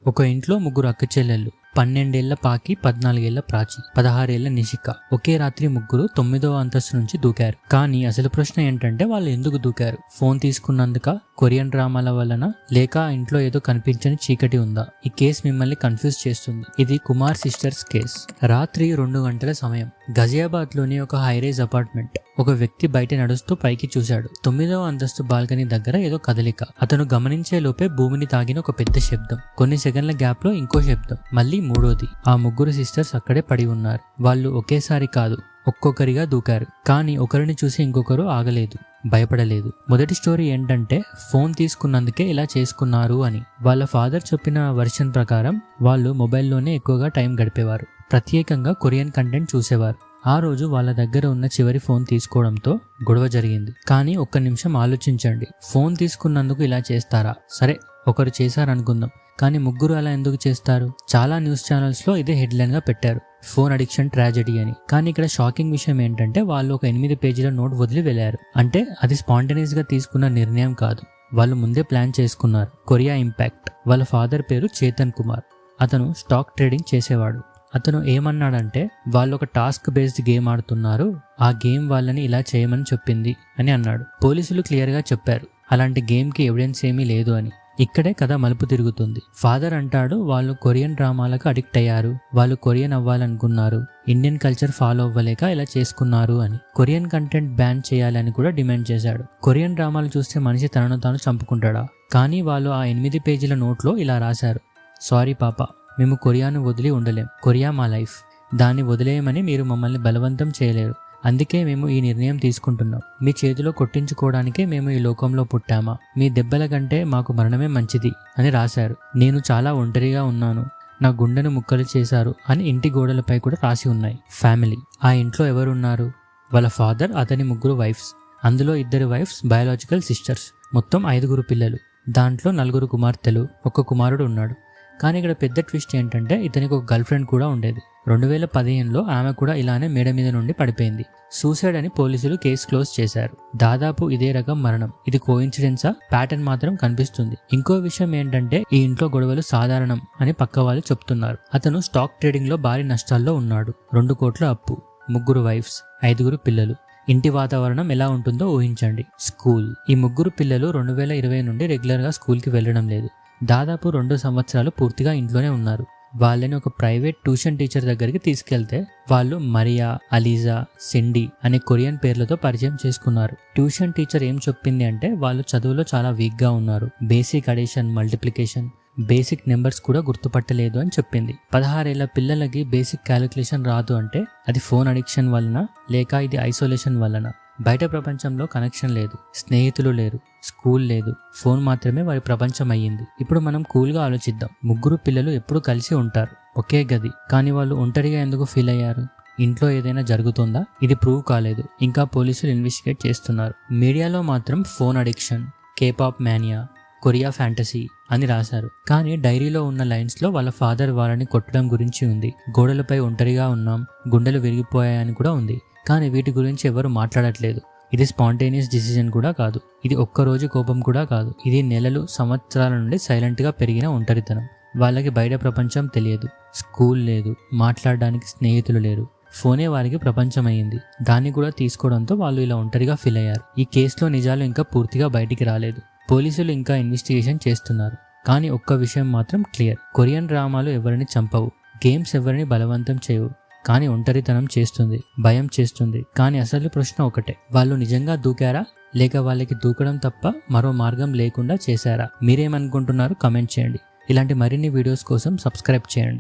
ఒక ఇంట్లో ముగ్గురు అక్క చెల్లెళ్ళు, 12 ఏళ్ల పాకి, 14 ఏళ్ల ప్రాచి, 16 ఏళ్ల నిషిక ఒకే రాత్రి ముగ్గురు 9వ అంతస్తు నుంచి దూకారు. కానీ అసలు ప్రశ్న ఏంటంటే వాళ్ళు ఎందుకు దూకారు? ఫోన్ తీసుకున్నందుక, కొరియన్ డ్రామాల వలన, లేక ఇంట్లో ఏదో కనిపించని చీకటి ఉందా? ఈ కేసు మిమ్మల్ని కన్ఫ్యూజ్ చేస్తుంది. ఇది కుమార్ సిస్టర్స్ కేస్. రాత్రి 2 గంటల సమయం. గజియాబాద్ లోని ఒక హైరేజ్ అపార్ట్మెంట్. ఒక వ్యక్తి బయట నడుస్తూ పైకి చూశాడు. 9వ అంతస్తు బాల్కనీ దగ్గర ఏదో కదలిక. అతను గమనించే లోపే భూమిని తాగిన ఒక పెద్ద శబ్దం. కొన్ని సెకండ్ల గ్యాప్ లో ఇంకో శబ్దం, మళ్ళీ మూడోది. ఆ ముగ్గురు సిస్టర్స్ అక్కడే పడి ఉన్నారు. వాళ్ళు ఒకేసారి కాదు, ఒక్కొక్కరిగా దూకారు. కానీ ఒకరిని చూసి ఇంకొకరు ఆగలేదు, భయపడలేదు. మొదటి స్టోరీ ఏంటంటే ఫోన్ తీసుకున్నందుకే ఇలా చేసుకున్నారు అని. వాళ్ళ ఫాదర్ చెప్పిన వర్షన్ ప్రకారం వాళ్ళు మొబైల్లోనే ఎక్కువగా టైం గడిపేవారు. ప్రత్యేకంగా కొరియన్ కంటెంట్ చూసేవారు. ఆ రోజు వాళ్ళ దగ్గర ఉన్న చివరి ఫోన్ తీసుకోవడంతో గొడవ జరిగింది. కానీ ఒక్క నిమిషం ఆలోచించండి, ఫోన్ తీసుకున్నందుకు ఇలా చేస్తారా? సరే, ఒకరు చేశారనుకుందాం, కానీ ముగ్గురు అలా ఎందుకు చేస్తారు? చాలా న్యూస్ ఛానల్స్ లో ఇదే హెడ్లైన్ గా పెట్టారు, ఫోన్ అడిక్షన్ ట్రాజెడీ అని. కానీ ఇక్కడ షాకింగ్ విషయం ఏంటంటే వాళ్ళు ఒక 8 పేజీల నోట్ వదిలి వెళ్లారు. అంటే అది స్పాంటేనియస్ గా తీసుకున్న నిర్ణయం కాదు, వాళ్ళు ముందే ప్లాన్ చేసుకున్నారు. Korea impact. వాళ్ళ ఫాదర్ పేరు చేతన్ కుమార్. అతను స్టాక్ ట్రేడింగ్ చేసేవాడు. అతను ఏమన్నాడంటే వాళ్ళు ఒక టాస్క్ బేస్డ్ గేమ్ ఆడుతున్నారు, ఆ గేమ్ వాళ్ళని ఇలా చేయమని చెప్పింది అని అన్నాడు. పోలీసులు క్లియర్ గా చెప్పారు అలాంటి గేమ్ కి ఎవిడెన్స్ ఏమీ లేదు అని. ఇక్కడే కథ మలుపు తిరుగుతుంది. ఫాదర్ అంటాడు వాళ్ళు కొరియన్ డ్రామాలకు అడిక్ట్ అయ్యారు, వాళ్ళు కొరియన్ అవ్వాలనుకున్నారు, ఇండియన్ కల్చర్ ఫాలో అవ్వలేక ఇలా చేసుకున్నారు అని. కొరియన్ కంటెంట్ బ్యాన్ చేయాలని కూడా డిమాండ్ చేశాడు. కొరియన్ డ్రామాలు చూస్తే మనిషి తనను తాను చంపుకుంటాడా? కానీ వాళ్ళు ఆ 8 పేజీల నోట్లో ఇలా రాశారు, సారీ పాప, మేము కొరియాను వదిలి ఉండలేం, కొరియా మా లైఫ్, దాన్ని వదిలేయమని మీరు మమ్మల్ని బలవంతం చేయలేరు, అందుకే మేము ఈ నిర్ణయం తీసుకుంటున్నాం, మీ చేతిలో కొట్టించుకోవడానికే మేము ఈ లోకంలో పుట్టామా, మీ దెబ్బల కంటే మాకు మరణమే మంచిది అని రాశారు. నేను చాలా ఒంటరిగా ఉన్నాను, నా గుండెను ముక్కలు చేశారు అని ఇంటి గోడలపై కూడా రాసి ఉన్నాయి. ఫ్యామిలీ. ఆ ఇంట్లో ఎవరున్నారు? వాళ్ళ ఫాదర్, అతని 3 వైఫ్స్. అందులో 2 వైఫ్స్ బయాలజికల్ సిస్టర్స్. మొత్తం 5 పిల్లలు. దాంట్లో 4 కుమార్తెలు, 1 కుమారుడు ఉన్నాడు. కానీ ఇక్కడ పెద్ద ట్విస్ట్ ఏంటంటే ఇతనికి ఒక గర్ల్ ఫ్రెండ్ కూడా ఉండేది. 2015లో ఆమె కూడా ఇలానే మేడ మీద నుండి పడిపోయింది. సూసైడ్ అని పోలీసులు కేసు క్లోజ్ చేశారు. దాదాపు ఇదే రకం మరణం. ఇది కోఇన్సిడెన్సా? ప్యాటర్న్ మాత్రం కనిపిస్తుంది. ఇంకో విషయం ఏంటంటే ఈ ఇంట్లో గొడవలు సాధారణం అని పక్క వాళ్ళు చెప్తున్నారు. అతను స్టాక్ ట్రేడింగ్ లో భారీ నష్టాల్లో ఉన్నాడు. 2 కోట్ల అప్పు, 3 వైఫ్స్, 5 పిల్లలు. ఇంటి వాతావరణం ఎలా ఉంటుందో ఊహించండి. స్కూల్. ఈ 3 పిల్లలు 2020 నుండి రెగ్యులర్ గా స్కూల్ కి వెళ్లడం లేదు. దాదాపు 2 సంవత్సరాలు పూర్తిగా ఇంట్లోనే ఉన్నారు. వాళ్ళని ఒక ప్రైవేట్ ట్యూషన్ టీచర్ దగ్గరికి తీసుకెళ్తే వాళ్ళు మరియా, అలీజా, సిండి అనే కొరియన్ పేర్లతో పరిచయం చేసుకున్నారు. ట్యూషన్ టీచర్ ఏం చెప్పింది అంటే వాళ్ళు చదువులో చాలా వీక్ గా ఉన్నారు, basic addition, multiplication, basic numbers కూడా గుర్తుపట్టలేదు అని చెప్పింది. 16 ఏళ్ల పిల్లలకి బేసిక్ క్యాలిక్యులేషన్ రాదు అంటే అది ఫోన్ అడిక్షన్ వలన లేక ఇది ఐసోలేషన్ వలన? బయట ప్రపంచంలో కనెక్షన్ లేదు, స్నేహితులు లేరు, స్కూల్ లేదు, ఫోన్ మాత్రమే వారి ప్రపంచం అయ్యింది. ఇప్పుడు మనం కూల్గా ఆలోచిద్దాం. 3 పిల్లలు ఎప్పుడు కలిసి ఉంటారు, ఒకే గది, కానీ వాళ్ళు ఒంటరిగా ఎందుకు ఫీల్ అయ్యారు? ఇంట్లో ఏదైనా జరుగుతుందా? ఇది ప్రూవ్ కాలేదు, ఇంకా పోలీసులు ఇన్వెస్టిగేట్ చేస్తున్నారు. మీడియాలో మాత్రం phone addiction, K-pop mania, Korea fantasy అని రాశారు. కానీ డైరీలో ఉన్న లైన్స్ లో వాళ్ళ ఫాదర్ వాళ్ళని కొట్టడం గురించి ఉంది, గోడలపై ఒంటరిగా ఉన్నాం, గుండెలు విరిగిపోయాయని కూడా ఉంది. కానీ వీటి గురించి ఎవరు మాట్లాడట్లేదు. ఇది స్పాంటేనియస్ డిసిజన్ కూడా కాదు, ఇది ఒక్కరోజు కోపం కూడా కాదు, ఇది నెలలు, సంవత్సరాల నుండి సైలెంట్ గా పెరిగిన ఒంటరితనం. వాళ్ళకి బయట ప్రపంచం తెలియదు, స్కూల్ లేదు, మాట్లాడడానికి స్నేహితులు లేరు, ఫోనే వారికి ప్రపంచం అయ్యింది. దాన్ని కూడా తీసుకోవడంతో వాళ్ళు ఇలా ఒంటరిగా ఫీల్ అయ్యారు. ఈ కేసులో నిజాలు ఇంకా పూర్తిగా బయటికి రాలేదు. పోలీసులు ఇంకా ఇన్వెస్టిగేషన్ చేస్తున్నారు. కానీ ఒక్క విషయం మాత్రం క్లియర్, కొరియన్ డ్రామాలు ఎవరిని చంపవు, గేమ్స్ ఎవరిని బలవంతం చేయవు, కానీ ఒంటరితనం చేస్తుంది, భయం చేస్తుంది. కానీ అసలు ప్రశ్న ఒకటే, వాళ్ళు నిజంగా దూకారా లేక వాళ్ళకి దూకడం తప్ప మరో మార్గం లేకుండా చేశారా? మీరేమనుకుంటున్నారు? కమెంట్ చేయండి. ఇలాంటి మరిన్ని వీడియోస్ కోసం సబ్స్క్రైబ్ చేయండి.